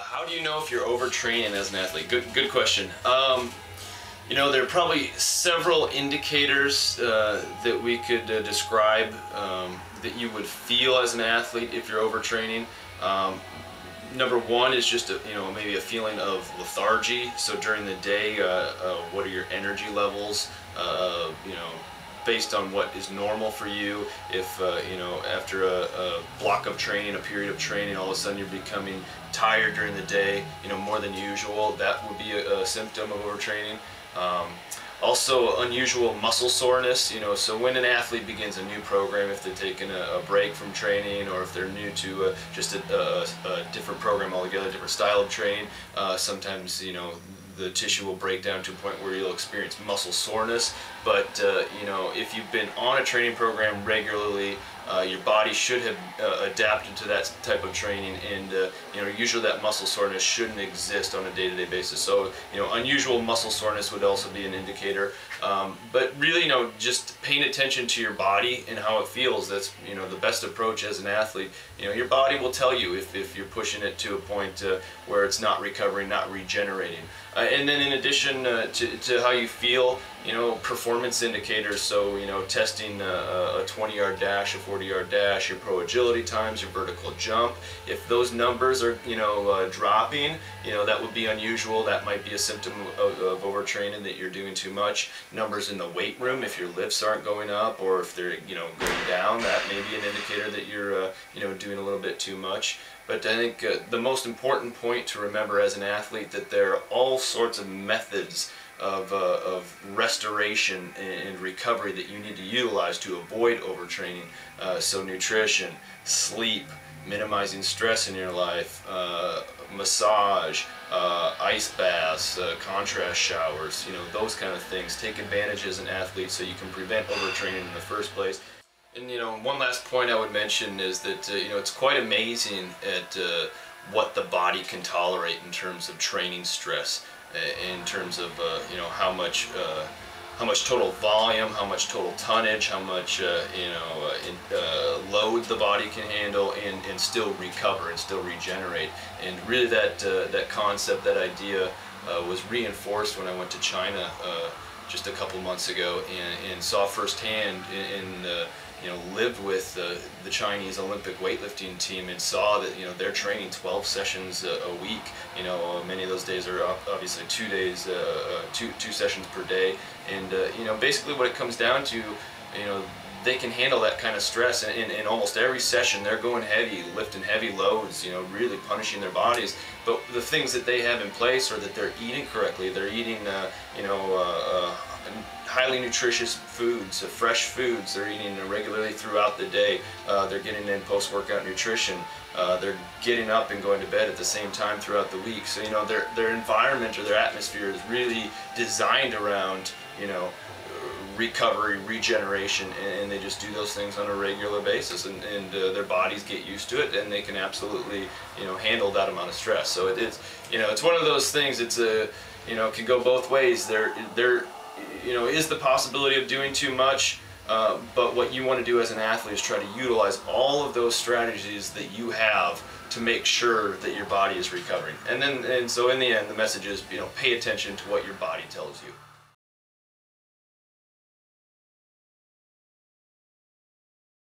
How do you know if you're overtraining as an athlete? Good question. There are probably several indicators that we could describe that you would feel as an athlete if you're overtraining. Number one is just maybe a feeling of lethargy. So during the day, what are your energy levels? Based on what is normal for you. If after a block of training, a period of training, all of a sudden you're becoming tired during the day, more than usual, that would be a symptom of overtraining. Also, unusual muscle soreness. So when an athlete begins a new program, if they're taking a break from training, or if they're new to just a different program altogether, a different style of training, sometimes the tissue will break down to a point where you'll experience muscle soreness. But if you've been on a training program regularly, your body should have adapted to that type of training, and usually that muscle soreness shouldn't exist on a day-to-day basis. So unusual muscle soreness would also be an indicator. But really, just paying attention to your body and how it feels. That's the best approach as an athlete. Your body will tell you if you're pushing it to a point where it's not recovering, not regenerating. And then in addition to how you feel, performance indicators. So testing a 20-yard dash, a 40-yard dash, your pro agility times, your vertical jump. If those numbers are dropping, that would be unusual. That might be a symptom of overtraining, that you're doing too much. Numbers in the weight room, if your lifts aren't going up, or if they're going down, that may be an indicator that you're doing a little bit too much. But I think the most important point to remember as an athlete, that there are all sorts of methods of restoration and recovery that you need to utilize to avoid overtraining. So nutrition, sleep, minimizing stress in your life, massage, ice baths, contrast showers, those kind of things. Take advantage as an athlete so you can prevent overtraining in the first place. And one last point I would mention is that it's quite amazing at what the body can tolerate in terms of training stress, in terms of how much total volume, how much total tonnage, how much load the body can handle, and still recover and still regenerate. And really that concept, that idea was reinforced when I went to China just a couple months ago, and saw firsthand lived with the Chinese Olympic weightlifting team, and saw that they're training 12 sessions a week. Many of those days are obviously 2 days, two sessions per day, and basically what it comes down to, they can handle that kind of stress, and in almost every session they're going heavy, lifting heavy loads, really punishing their bodies. But the things that they have in place are that they're eating correctly. They're eating highly nutritious foods, fresh foods. They're eating regularly throughout the day. They're getting in post-workout nutrition. They're getting up and going to bed at the same time throughout the week. So their environment, or their atmosphere, is really designed around recovery, regeneration, and they just do those things on a regular basis, and their bodies get used to it, and they can absolutely handle that amount of stress. So it's one of those things. It's it can go both ways. There is the possibility of doing too much, but what you want to do as an athlete is try to utilize all of those strategies that you have to make sure that your body is recovering. And so in the end, the message is pay attention to what your body tells you.